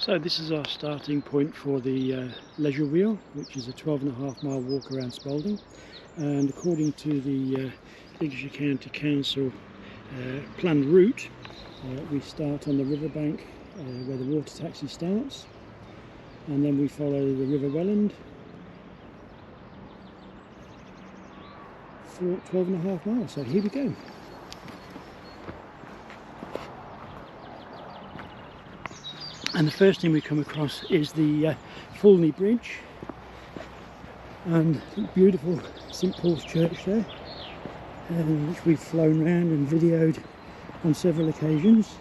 So this is our starting point for the Leisure Wheel, which is a 12.5 mile walk around Spalding, and according to the Lincolnshire County Council planned route, we start on the riverbank where the water taxi starts, and then we follow the River Welland for 12.5 miles. So here we go. And the first thing we come across is the Falney Bridge and the beautiful St Paul's Church there, which we've flown around and videoed on several occasions.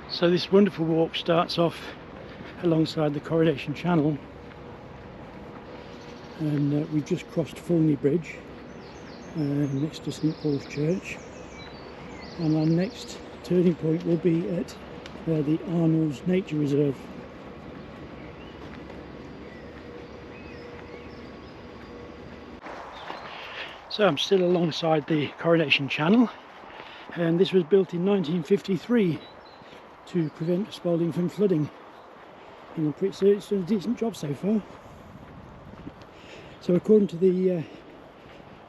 So this wonderful walk starts off alongside the Coronation Channel, and we've just crossed Falney Bridge next to St Paul's Church. And our next turning point will be at the Arnold's Nature Reserve. So I'm still alongside the Coronation Channel, and this was built in 1953 to prevent Spalding from flooding. And it's done a decent job so far. So according to the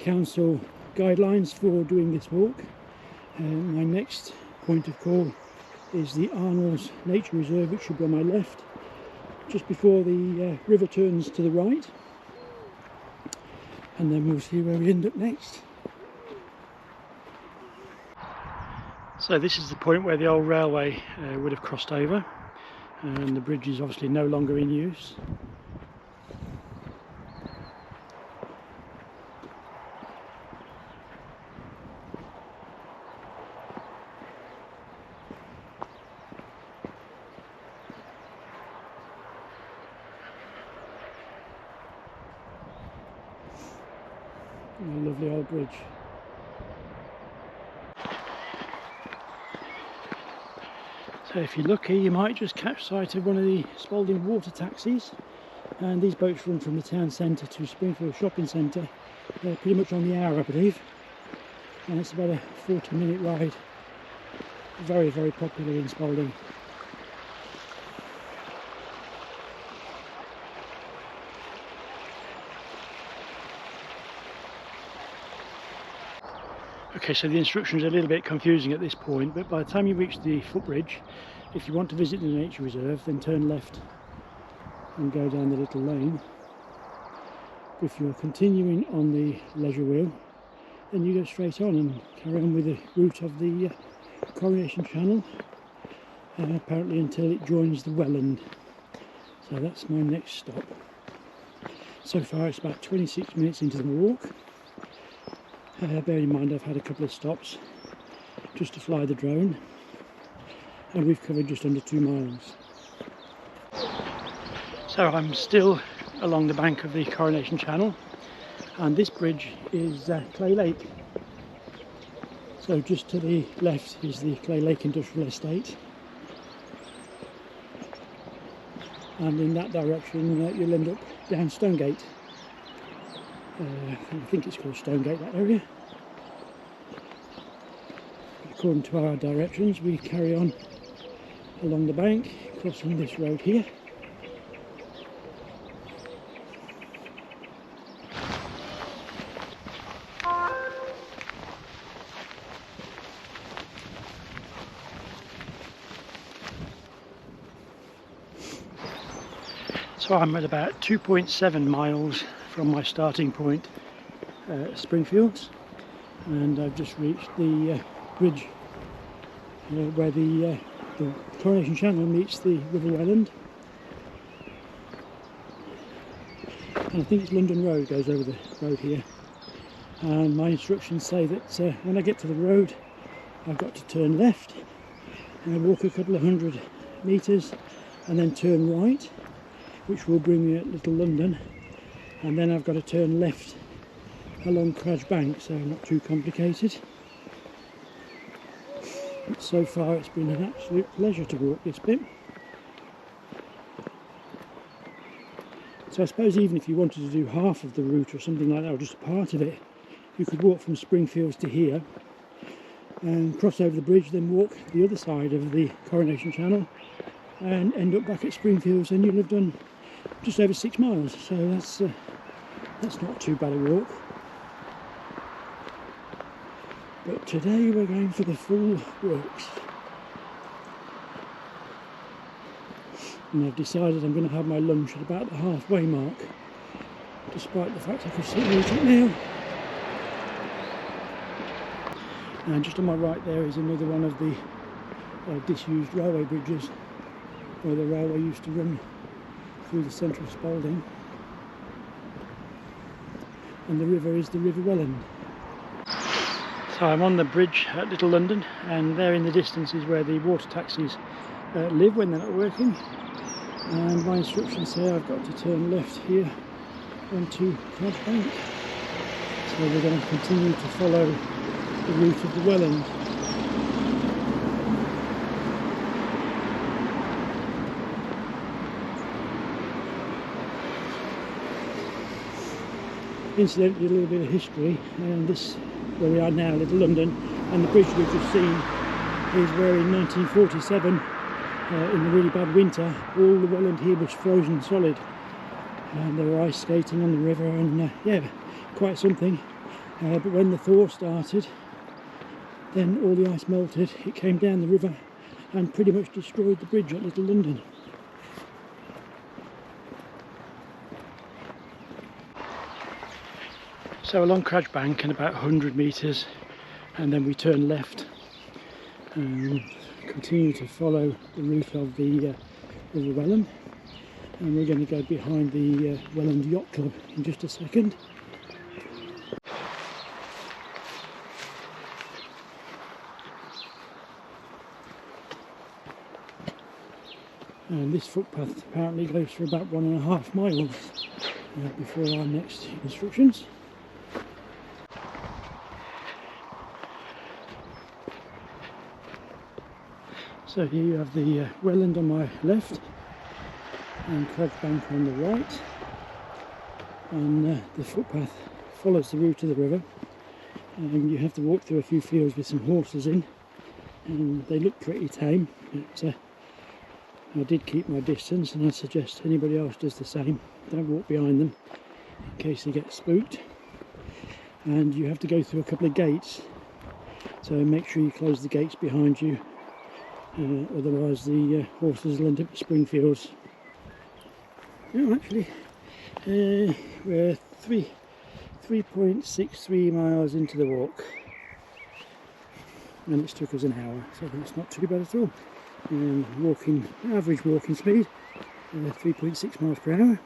council guidelines for doing this walk, my next point of call is the Arnold's Nature Reserve, which should be on my left, just before the river turns to the right, and then we'll see where we end up next. So this is the point where the old railway would have crossed over, and the bridge is obviously no longer in use. A lovely old bridge. So if you're lucky, you might just catch sight of one of the Spalding water taxis, and these boats run from the town centre to Springfield Shopping Centre. They're pretty much on the hour, I believe, and it's about a 40-minute ride. Very, very popular in Spalding. Okay, so the instructions are a little bit confusing at this point, but by the time you reach the footbridge, if you want to visit the nature reserve, then turn left and go down the little lane. If you're continuing on the Leisure Wheel, then you go straight on and carry on with the route of the Coronation Channel, apparently until it joins the Welland. So that's my next stop. So far it's about 26 minutes into the walk. Bear in mind I've had a couple of stops just to fly the drone, and we've covered just under 2 miles. So I'm still along the bank of the Coronation Channel, and this bridge is Clay Lake. So just to the left is the Clay Lake Industrial Estate, and in that direction you'll end up down Stonegate. I think it's called Stonegate, that area. According to our directions, we carry on along the bank, crossing this road here. So I'm at about 2.7 miles from my starting point, Springfields, and I've just reached the bridge where the Coronation Channel meets the River Welland, and I think it's London Road goes over the road here, and my instructions say that when I get to the road I've got to turn left and walk a couple of 100 metres and then turn right, which will bring me at Little London, and then I've got to turn left along Cradge Bank, so not too complicated. But so far it's been an absolute pleasure to walk this bit. So I suppose even if you wanted to do half of the route or something like that, or just a part of it, you could walk from Springfields to here, and cross over the bridge, then walk the other side of the Coronation Channel and end up back at Springfields, and you'll have done just over 6 miles. So that's not too bad a walk. But today we're going for the full works. And I've decided I'm going to have my lunch at about the halfway mark, despite the fact I could sit and eat it now. And just on my right there is another one of the disused railway bridges where the railway used to run through the centre of Spalding. And the river is the River Welland. So I'm on the bridge at Little London, and there in the distance is where the water taxis live when they're not working. And my instructions say I've got to turn left here onto Crab Bank. So we're going to continue to follow the route of the Welland. Incidentally, a little bit of history, and this where we are now, Little London, and the bridge we've just seen is where in 1947, in the really bad winter, all the Welland here was frozen solid, and there were ice skating on the river, and yeah, quite something. But when the thaw started, then all the ice melted, it came down the river and pretty much destroyed the bridge at Little London. So along Crag Bank and about 100 metres, and then we turn left and continue to follow the route of the River Welland, and we're going to go behind the Welland Yacht Club in just a second. And this footpath apparently goes for about 1.5 miles before our next instructions. So here you have the Welland on my left and Crag Bank on the right, and the footpath follows the route of the river, and you have to walk through a few fields with some horses in, and they look pretty tame, but I did keep my distance, and I suggest anybody else does the same. Don't walk behind them in case they get spooked. And you have to go through a couple of gates, so make sure you close the gates behind you. Otherwise the horses will end up at Springfields. No, actually, we're 3.63 miles into the walk, and it's took us an hour, so it's not too bad at all. Average walking speed, 3.6 miles per hour,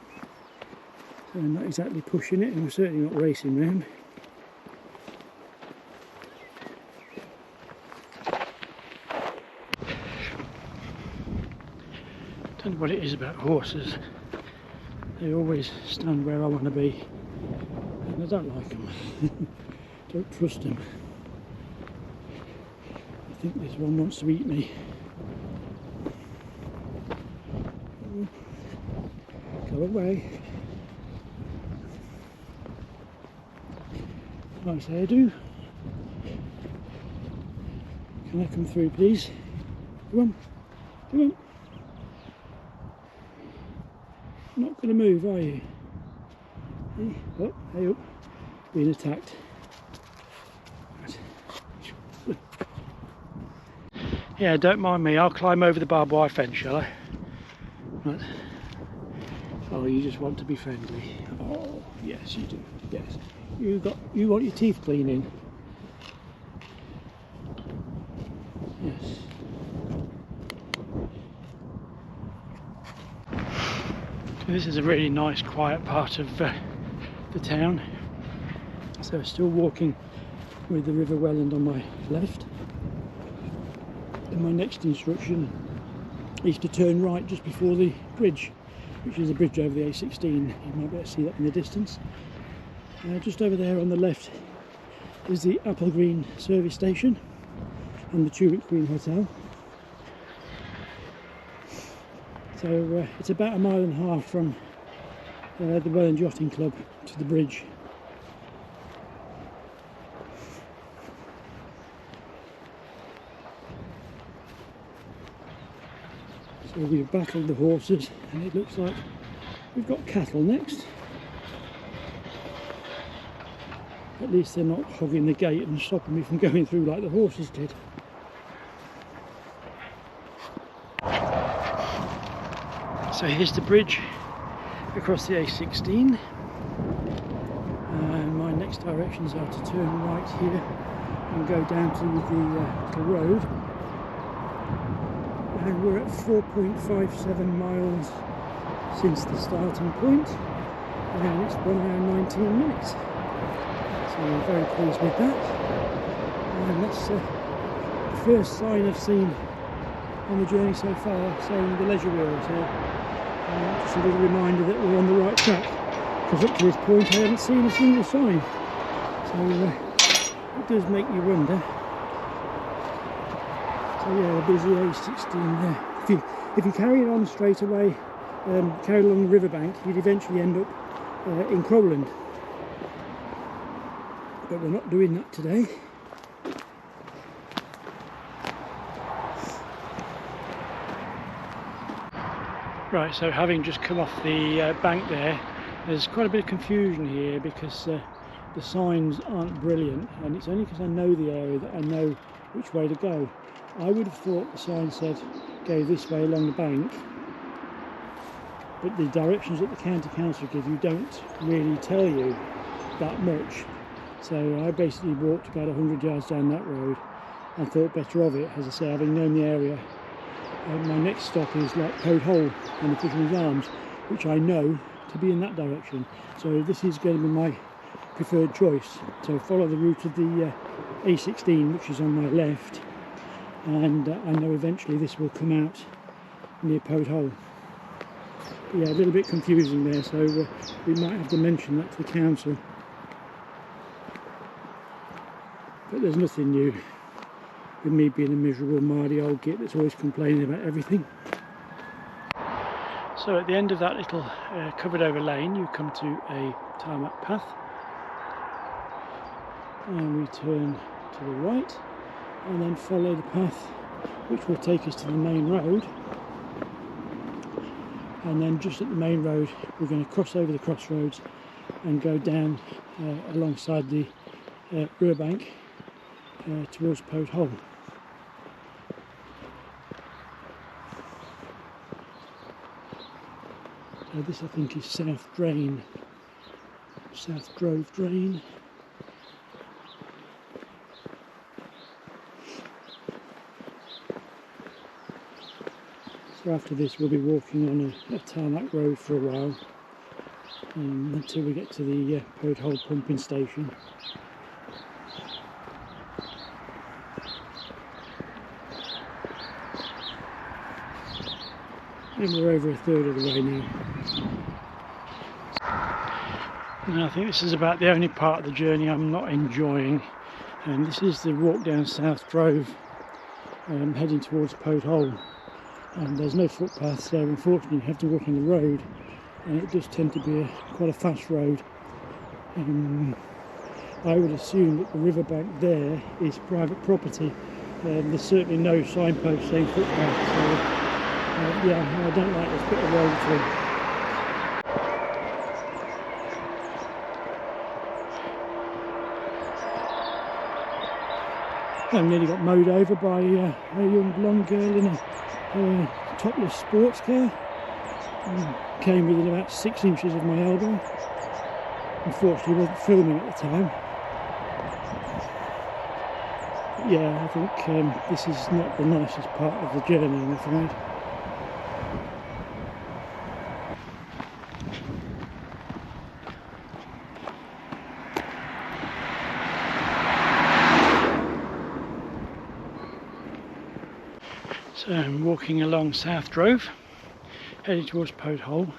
so I'm not exactly pushing it, and I'm certainly not racing round. I don't know what it is about horses, they always stand where I want to be, and I don't like them. Don't trust them. I think this one wants to eat me. Go away. Nice hairdo. Can I come through, please? Come on, come on. You're not going to move, are you? Hey, oh, hey up. Being attacked. Right. Yeah, don't mind me. I'll climb over the barbed wire fence, shall I? Right. Oh, you just want to be friendly. Oh, yes, you do. Yes, you want your teeth cleaning. Yes. This is a really nice, quiet part of the town. So still walking with the River Welland on my left. And my next instruction is to turn right just before the bridge, which is a bridge over the A16. You might be able to see that in the distance. Just over there on the left is the Apple Green service station and the Tulip Queen Hotel. So it's about 1.5 miles from the Welland Yachting Club to the bridge. So we've battled the horses and it looks like we've got cattle next. At least they're not hogging the gate and stopping me from going through like the horses did. So here's the bridge across the A16, and my next directions are to turn right here and go down to the road, and we're at 4.57 miles since the starting point, and it's 1 hour and 19 minutes, so I'm very pleased with that. And that's the first sign I've seen on the journey so far, saying the Leisure Wheel. So just a little reminder that we're on the right track, because up to this point I haven't seen a single sign, so it does make you wonder. So yeah, a busy A16 there. If you carried on straight away, carried along the riverbank, you'd eventually end up in Crowland, but we're not doing that today. Right, so having just come off the bank there's quite a bit of confusion here, because the signs aren't brilliant, and it's only because I know the area that I know which way to go. I would have thought the sign said go this way along the bank, but the directions that the county council give you don't really tell you that much. So I basically walked about 100 yards down that road and thought better of it, as I say, having known the area. My next stop is like Pothole and the Fisherman's Arms, which I know to be in that direction. So this is going to be my preferred choice. So follow the route of the A16, which is on my left, and I know eventually this will come out near Pothole. But yeah, a little bit confusing there, so we might have to mention that to the council. But there's nothing new with me being a miserable mardy old git that's always complaining about everything. So at the end of that little covered over lane, you come to a tarmac path, and we turn to the right and then follow the path which will take us to the main road. And then just at the main road we're going to cross over the crossroads and go down alongside the riverbank towards Pothole. This I think is South Drove Drain. So after this we'll be walking on a tarmac road for a while, until we get to the Pothole pumping station. And we're over a third of the way now. And I think this is about the only part of the journey I'm not enjoying. And this is the walk down South Drove, heading towards Pothole. And there's no footpath, so unfortunately you have to walk on the road, and it does tend to be quite a fast road. I would assume that the riverbank there is private property. There's certainly no signpost saying footpath, so yeah, I don't like this bit of road at all. I nearly got mowed over by a young blonde girl in a topless sports car. Came within about 6 inches of my elbow. Unfortunately I wasn't filming at the time. But yeah, I think this is not the nicest part of the journey, I'm afraid. So I'm walking along South Drove, heading towards Pothole,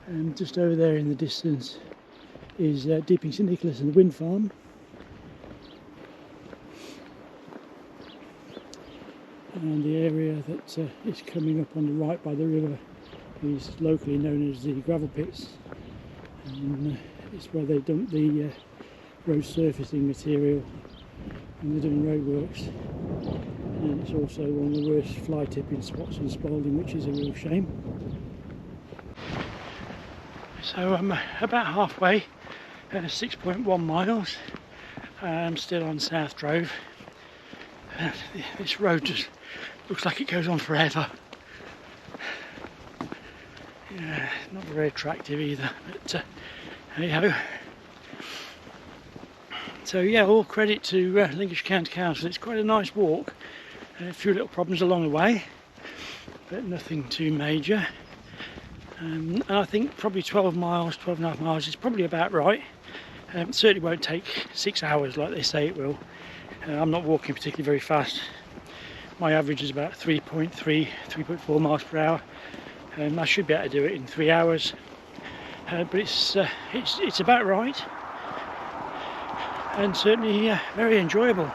and just over there in the distance is Deeping St Nicholas and the wind farm. And the area that is coming up on the right by the river is locally known as the gravel pits, and it's where they dump the road surfacing material and they're doing road works. and it's also one of the worst fly tipping spots in Spalding, which is a real shame. So I'm about halfway, 6.1 miles. I'm still on South Drove. This road just looks like it goes on forever. Yeah, not very attractive either, but hey ho. So yeah, all credit to Lincolnshire County Council. It's quite a nice walk. A few little problems along the way, but nothing too major. And I think probably 12 miles, 12.5 miles is probably about right. It certainly won't take 6 hours like they say it will. I'm not walking particularly very fast. My average is about 3.3, 3.4 miles per hour. I should be able to do it in 3 hours, but it's about right, and certainly very enjoyable.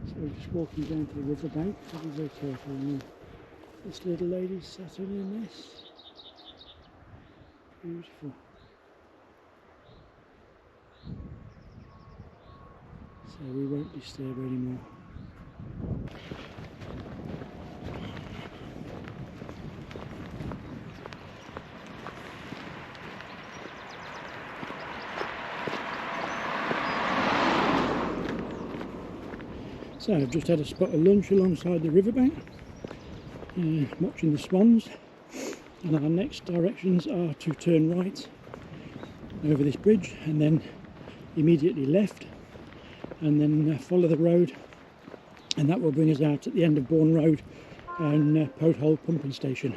So we're just walking down to the riverbank. So be very careful. This little lady's sat on her nest. Beautiful. So we won't disturb her anymore. So I've just had a spot of lunch alongside the riverbank, watching the swans, and our next directions are to turn right over this bridge and then immediately left and then follow the road, and that will bring us out at the end of Bourne Road and Pothole pumping station.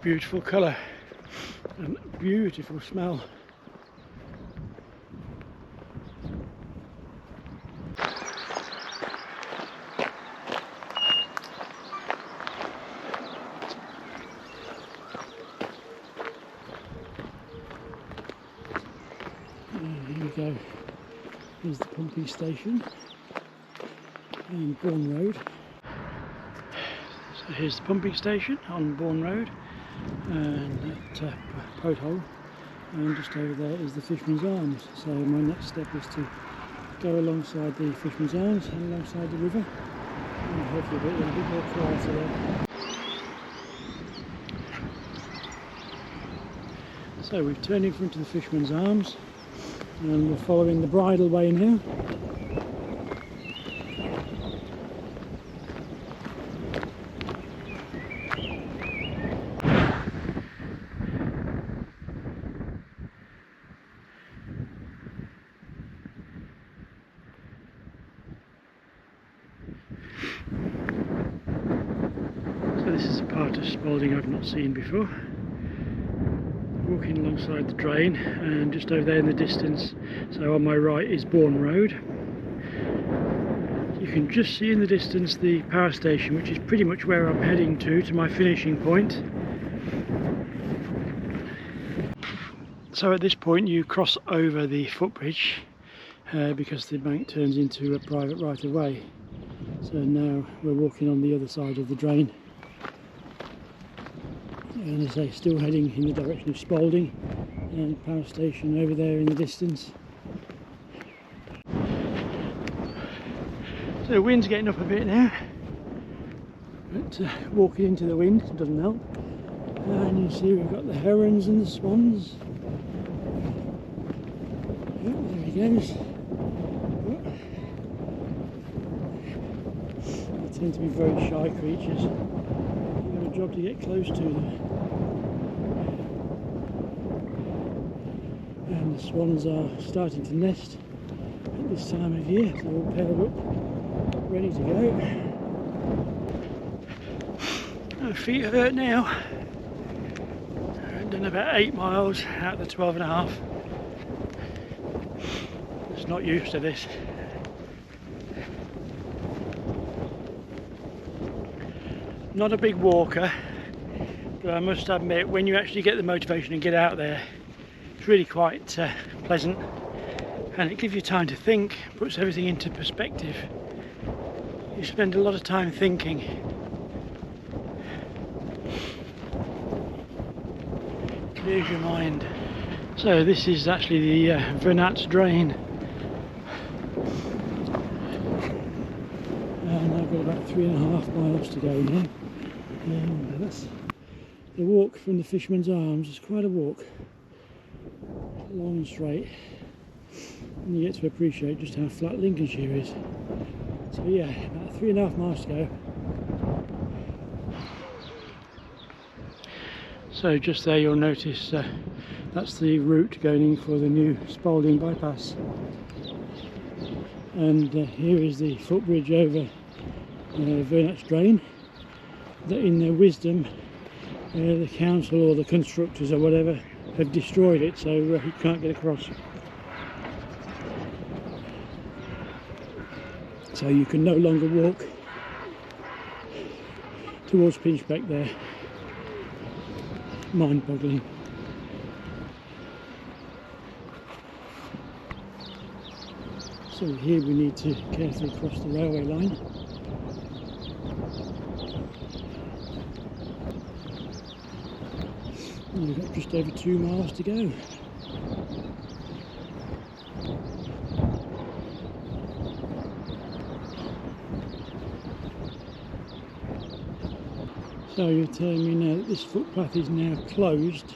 Beautiful colour and beautiful smell. Here we go. Here's the pumping station on Bourne Road. So here's the pumping station on Bourne Road and at Pothole, and just over there is the Fisherman's Arms. So my next step is to go alongside the Fisherman's Arms and alongside the river, and hopefully a little bit more quieter there. So we've turned in front of the Fisherman's Arms and we're following the bridleway now. So this is a part of Spalding I've not seen before. Walking alongside the drain, and just over there in the distance, so on my right, is Bourne Road. You can just see in the distance the power station, which is pretty much where I'm heading to my finishing point. So at this point you cross over the footbridge because the bank turns into a private right of way. So now we're walking on the other side of the drain. And as I say, still heading in the direction of Spalding, and power station over there in the distance. So the wind's getting up a bit now, but walking into the wind doesn't help. And you see we've got the herons and the swans. Yep, there he goes. They tend to be very shy creatures. They've got a job to get close to them. And the swans are starting to nest at this time of year. They're all paired up, ready to go. My feet hurt now. I've done about 8 miles out of the 12.5. Just not used to this. Not a big walker, but I must admit, when you actually get the motivation and get out there, it's really quite pleasant, and it gives you time to think, puts everything into perspective. You spend a lot of time thinking. Clears your mind. So this is actually the Vernon drain, and I've got about 3.5 miles to go now. That's the walk from the Fisherman's Arms. It's quite a walk, long and straight, and you get to appreciate just how flat Lincolnshire is. So yeah, about 3.5 miles to go. So just there you'll notice that's the route going in for the new Spalding bypass, and here is the footbridge over Vernon's drain. That in their wisdom the council or the constructors or whatever have destroyed it, so you can't get across. So you can no longer walk towards Pinchbeck there. Mind-boggling. So here we need to carefully cross the railway line. And we've got just over 2 miles to go. So you're telling me now that this footpath is now closed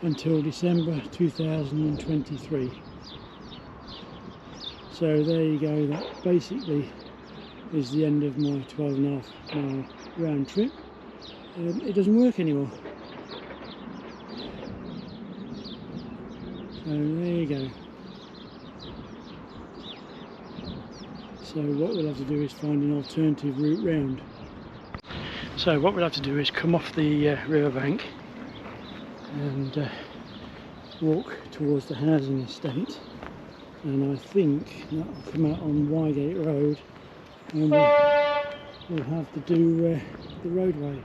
until December 2023. So there you go, that basically is the end of my 12.5 mile round trip. It doesn't work anymore. So there you go. So what we'll have to do is find an alternative route round. So what we'll have to do is come off the riverbank and walk towards the housing estate, and I think that will come out on Wygate Road, and we'll have to do the roadway.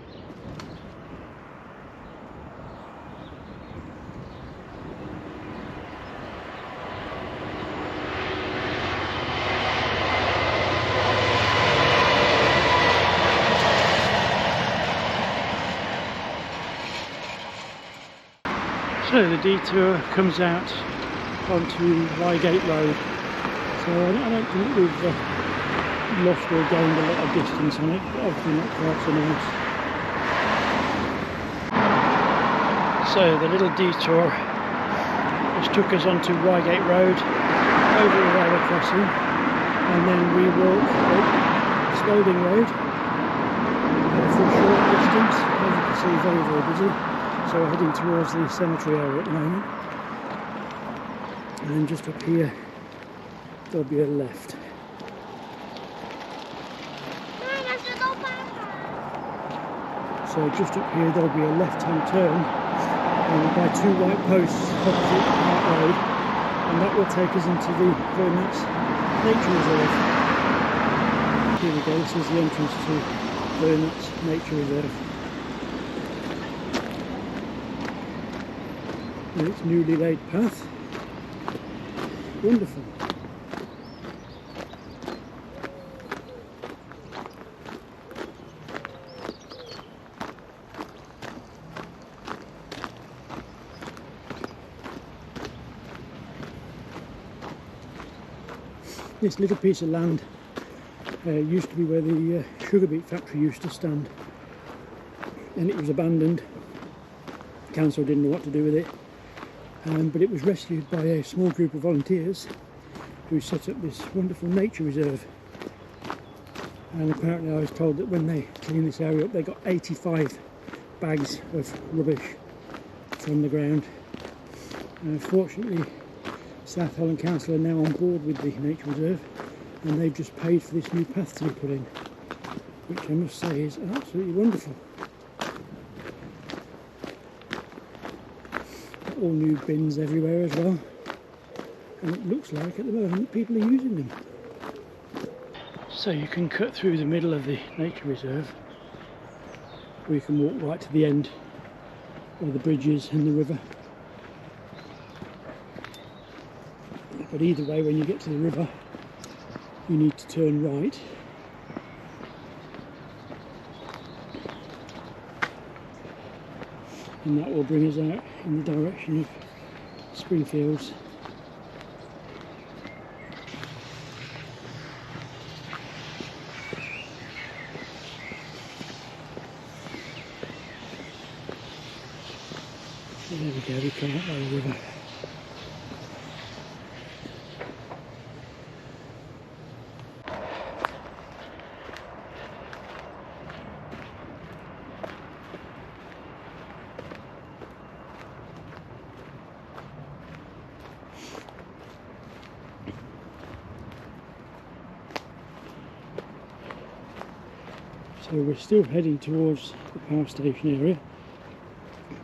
So the detour comes out onto Wygate Road, so I don't think we've lost or gained a lot of distance on it, but obviously not quite so nice. So the little detour just took us onto Wygate Road, over the railway crossing, and then we walk up Spalding Road for a short distance. As you can see, very, very busy. So we're heading towards the cemetery area at the moment, and then just up here there'll be a left. So just up here there'll be a left-hand turn by 2 white posts opposite that road, and that will take us into the Vernon's Nature Reserve. Here we go, this is the entrance to Vernon's Nature Reserve. And its newly laid path. Wonderful. This little piece of land used to be where the sugar beet factory used to stand, and it was abandoned. The council didn't know what to do with it. But it was rescued by a small group of volunteers who set up this wonderful nature reserve, and apparently I was told that when they cleaned this area up they got 85 bags of rubbish from the ground. Fortunately South Holland Council are now on board with the nature reserve, and they've just paid for this new path to be put in, which I must say is absolutely wonderful. All new bins everywhere as well, and it looks like at the moment people are using them. So you can cut through the middle of the nature reserve, or you can walk right to the end where the bridge is and the river. But either way, when you get to the river you need to turn right, and that will bring us out in the direction of Springfields. So there we go, we come up by the river. So we're still heading towards the power station area.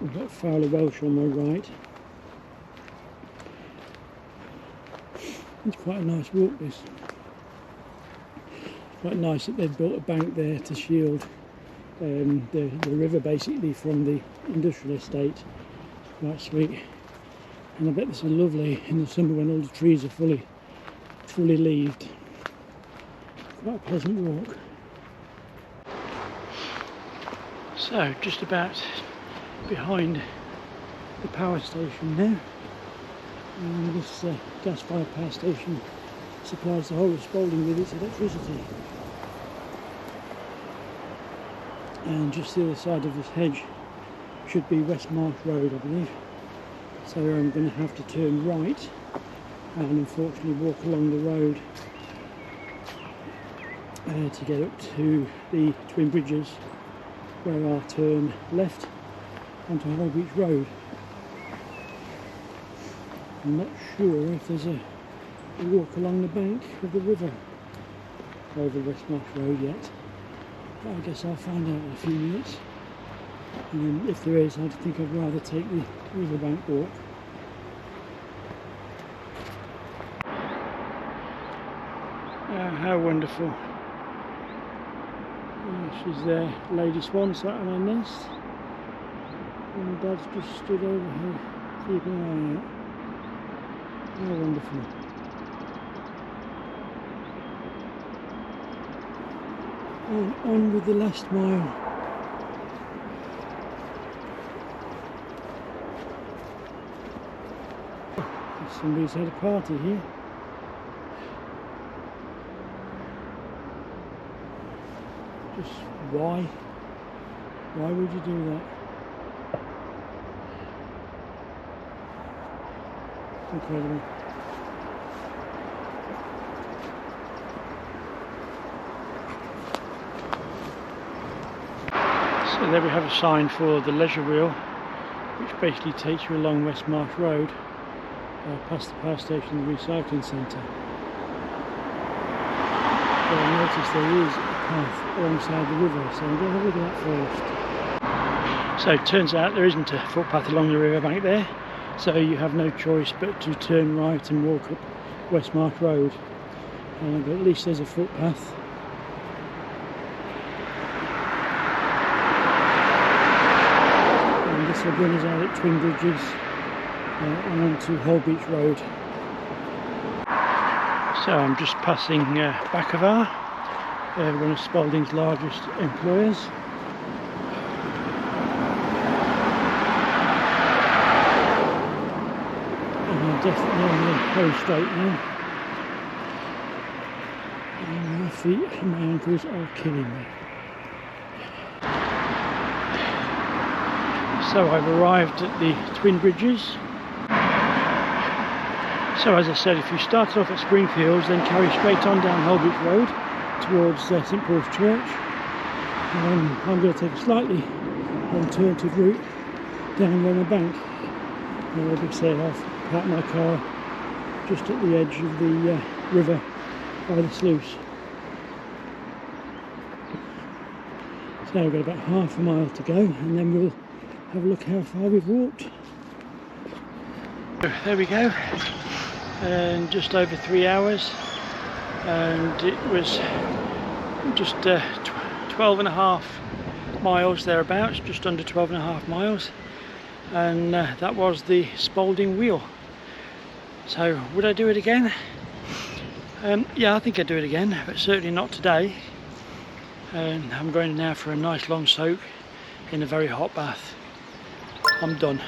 We've got Fowler Welsh on my right. It's quite a nice walk, this. Quite nice that they've built a bank there to shield the river basically from the industrial estate. It's quite sweet. And I bet this is lovely in the summer when all the trees are fully leaved. Quite a pleasant walk. So, just about behind the power station now, and this gas-fired power station supplies the whole of Spalding with its electricity. And just the other side of this hedge should be West Marsh Road, I believe. So I'm going to have to turn right and unfortunately walk along the road to get up to the Twin Bridges, where I'll turn left onto Holbeach Road. I'm not sure if there's a walk along the bank of the river over West Marsh Road yet, but I guess I'll find out in a few minutes. And if there is, I think I'd rather take the riverbank walk. How wonderful. She's there, Lady Swan sat on her nest, and Dad's just stood over her, keeping an eye out. How wonderful. And on with the last mile. Somebody's had a party here. Just why? Why would you do that? Incredible. So there we have a sign for the Leisure Wheel, which basically takes you along West Marsh Road, past the power station and the recycling centre. So I noticed there is a path alongside the river, so I'm going to have a look at that first. So it turns out there isn't a footpath along the riverbank there, so you have no choice but to turn right and walk up West Marsh Road. But at least there's a footpath. And this will bring us out at Twin Bridges and onto Holbeach Road. So I'm just passing Bacavar, one of Spalding's largest employers. And I'm definitely on the home straight now. And my feet and my ankles are killing me. So I've arrived at the Twin Bridges. So as I said, if you start off at Springfields, then carry straight on down Holbeach Road towards St Paul's Church. I'm going to take a slightly alternative route down Vernon Bank. Because I've parked my car just at the edge of the river by the sluice. So we've got about half a mile to go, and then we'll have a look how far we've walked. There we go. And just over 3 hours, and it was just 12.5 miles thereabouts, just under 12.5 miles, and that was the Spalding Wheel. So would I do it again? Yeah, I think I'd do it again, but certainly not today. And I'm going now for a nice long soak in a very hot bath. I'm done.